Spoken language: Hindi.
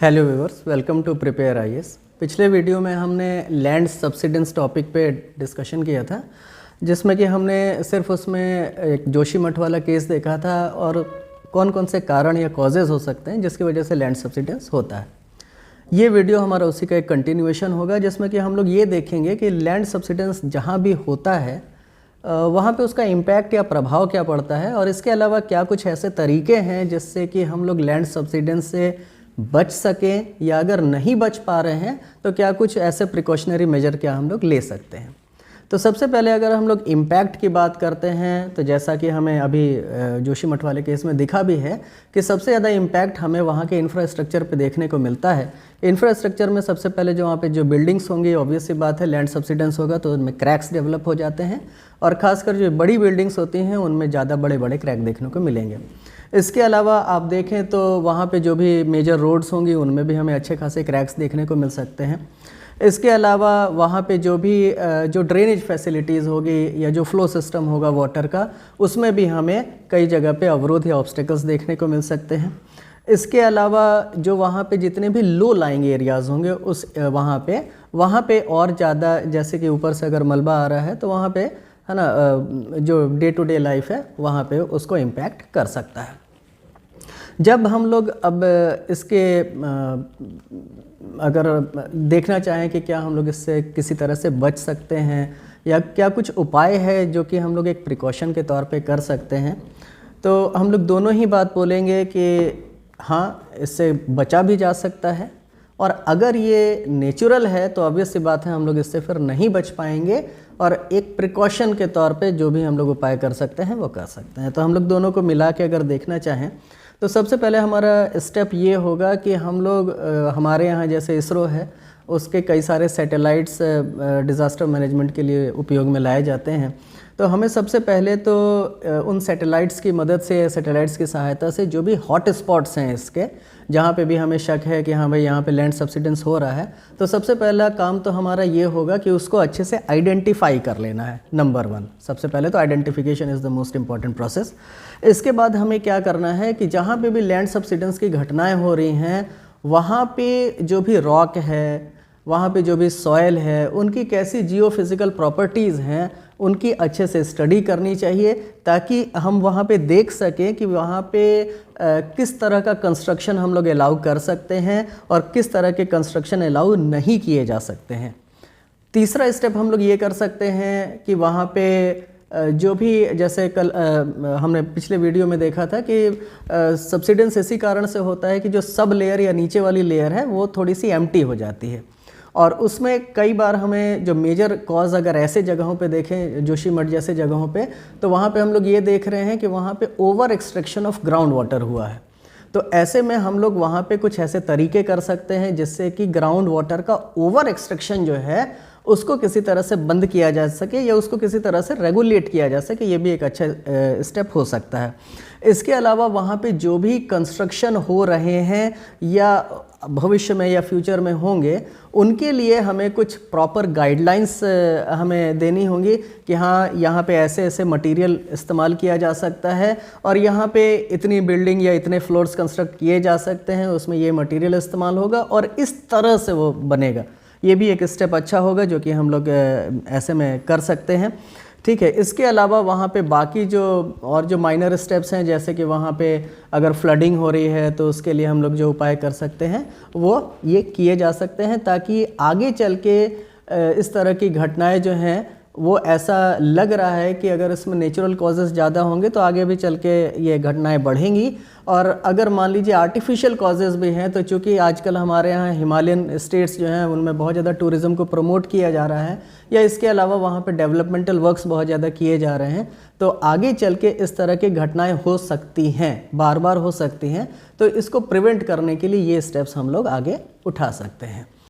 Hello viewers, welcome to prepare IAS. पिछले वीडियो में हमने लैंड सब्सिडेंस टॉपिक पे डिस्कशन किया था, जिसमें कि हमने सिर्फ उसमें एक जोशीमठ वाला केस देखा था और कौन कौन से कारण या कॉजेज़ हो सकते हैं जिसकी वजह से लैंड सब्सिडेंस होता है। ये वीडियो हमारा उसी का एक कंटिन्यूएशन होगा, जिसमें कि हम लोग ये देखेंगे कि लैंड सब्सिडेंस जहाँ भी होता है वहाँ पे उसका इम्पैक्ट या प्रभाव क्या पड़ता है, और इसके अलावा क्या कुछ ऐसे तरीके हैं जिससे कि हम लोग लैंड सब्सिडेंस से बच सकें, या अगर नहीं बच पा रहे हैं तो क्या कुछ ऐसे प्रिकॉशनरी मेजर क्या हम लोग ले सकते हैं। तो सबसे पहले अगर हम लोग इम्पैक्ट की बात करते हैं तो जैसा कि हमें अभी जोशीमठ वाले केस में दिखा भी है कि सबसे ज़्यादा इम्पैक्ट हमें वहाँ के इंफ्रास्ट्रक्चर पे देखने को मिलता है। इंफ्रास्ट्रक्चर में सबसे पहले जो वहाँ पे जो बिल्डिंग्स होंगी, ऑब्वियस सी बात है लैंड सब्सिडेंस होगा तो उनमें क्रैक्स डेवलप हो जाते हैं, और ख़ासकर जो बड़ी बिल्डिंग्स होती हैं उनमें ज़्यादा बड़े बड़े क्रैक देखने को मिलेंगे। इसके अलावा आप देखें तो वहाँ पे जो भी मेजर रोड्स होंगी उनमें भी हमें अच्छे खासे क्रैक्स देखने को मिल सकते हैं। इसके अलावा वहाँ पे जो भी जो ड्रेनेज फैसिलिटीज़ होगी या जो फ्लो सिस्टम होगा वाटर का, उसमें भी हमें कई जगह पे अवरोध या ऑब्स्टेकल्स देखने को मिल सकते हैं। इसके अलावा जो वहाँ पे जितने भी लो लाइंग एरियाज़ होंगे उस वहाँ पे और ज़्यादा, जैसे कि ऊपर से अगर मलबा आ रहा है तो वहाँ पे है ना, जो डे टू डे लाइफ है वहाँ पे उसको इम्पैक्ट कर सकता है। जब हम लोग अब इसके अगर देखना चाहें कि क्या हम लोग इससे किसी तरह से बच सकते हैं या क्या कुछ उपाय है जो कि हम लोग एक प्रिकॉशन के तौर पे कर सकते हैं, तो हम लोग दोनों ही बात बोलेंगे कि हाँ, इससे बचा भी जा सकता है, और अगर ये नेचुरल है तो ऑब्वियस सी बात है हम लोग इससे फिर नहीं बच पाएंगे, और एक प्रिकॉशन के तौर पे जो भी हम लोग उपाय कर सकते हैं वो कर सकते हैं। तो हम लोग दोनों को मिला के अगर देखना चाहें तो सबसे पहले हमारा स्टेप ये होगा कि हम लोग हमारे यहाँ जैसे इसरो है उसके कई सारे सैटेलाइट्स डिज़ास्टर मैनेजमेंट के लिए उपयोग में लाए जाते हैं। तो हमें सबसे पहले तो उन सैटेलाइट्स की मदद से, सैटेलाइट्स की सहायता से जो भी हॉट स्पॉट्स हैं इसके, जहाँ पे भी हमें शक है कि हाँ भाई यहाँ पे लैंड सब्सिडेंस हो रहा है, तो सबसे पहला काम तो हमारा ये होगा कि उसको अच्छे से आइडेंटिफाई कर लेना है। नंबर 1, सबसे पहले तो identification is the most important process. इसके बाद हमें क्या करना है कि जहाँ पे भी लैंड सब्सिडेंस की घटनाएँ हो रही हैं वहाँ पे जो भी रॉक है, वहाँ पे जो भी सॉयल है, उनकी कैसी जियोफिज़िकल प्रॉपर्टीज़ हैं उनकी अच्छे से स्टडी करनी चाहिए, ताकि हम वहाँ पे देख सकें कि वहाँ पे किस तरह का कंस्ट्रक्शन हम लोग अलाउ कर सकते हैं और किस तरह के कंस्ट्रक्शन अलाउ नहीं किए जा सकते हैं। तीसरा स्टेप हम लोग ये कर सकते हैं कि वहाँ पे जो भी, जैसे कल हमने पिछले वीडियो में देखा था कि सब्सिडेंस इसी कारण से होता है कि जो सब लेयर या नीचे वाली लेयर है वो थोड़ी सी एम्प्टी हो जाती है, और उसमें कई बार हमें जो मेजर कॉज अगर ऐसे जगहों पे देखें, जोशीमठ जैसे जगहों पे, तो वहाँ पे हम लोग ये देख रहे हैं कि वहाँ पे over extraction of ground water हुआ है। तो ऐसे में हम लोग वहाँ पे कुछ ऐसे तरीके कर सकते हैं जिससे कि ग्राउंड वाटर का ओवर एक्सट्रैक्शन जो है उसको किसी तरह से बंद किया जा सके या उसको किसी तरह से रेगुलेट किया जा सके। ये भी एक अच्छा स्टेप हो सकता है। इसके अलावा वहाँ पे जो भी कंस्ट्रक्शन हो रहे हैं या भविष्य में या फ्यूचर में होंगे, उनके लिए हमें कुछ प्रॉपर गाइडलाइंस हमें देनी होंगी कि हाँ, यहाँ पे ऐसे ऐसे मटेरियल इस्तेमाल किया जा सकता है और यहाँ पे इतनी बिल्डिंग या इतने फ्लोर्स कंस्ट्रक्ट किए जा सकते हैं, उसमें ये मटेरियल इस्तेमाल होगा और इस तरह से वो बनेगा। ये भी एक स्टेप अच्छा होगा जो कि हम लोग ऐसे में कर सकते हैं। ठीक है। इसके अलावा वहाँ पे बाकी जो माइनर स्टेप्स हैं, जैसे कि वहाँ पे अगर फ्लडिंग हो रही है तो उसके लिए हम लोग जो उपाय कर सकते हैं वो ये किए जा सकते हैं, ताकि आगे चल के इस तरह की घटनाएं जो हैं वो ऐसा लग रहा है कि अगर इसमें नेचुरल कॉजेज़ ज़्यादा होंगे तो आगे भी चल के ये घटनाएं बढ़ेंगी। और अगर मान लीजिए आर्टिफिशियल कॉजेज़ भी हैं, तो चूँकि आजकल हमारे यहाँ हिमालयन स्टेट्स जो हैं उनमें बहुत ज़्यादा टूरिज़्म को प्रमोट किया जा रहा है, या इसके अलावा वहाँ पे डेवलपमेंटल वर्क्स बहुत ज़्यादा किए जा रहे हैं, तो आगे चल के इस तरह की घटनाएँ हो सकती हैं, बार बार हो सकती हैं। तो इसको प्रिवेंट करने के लिए ये स्टेप्स हम लोग आगे उठा सकते हैं।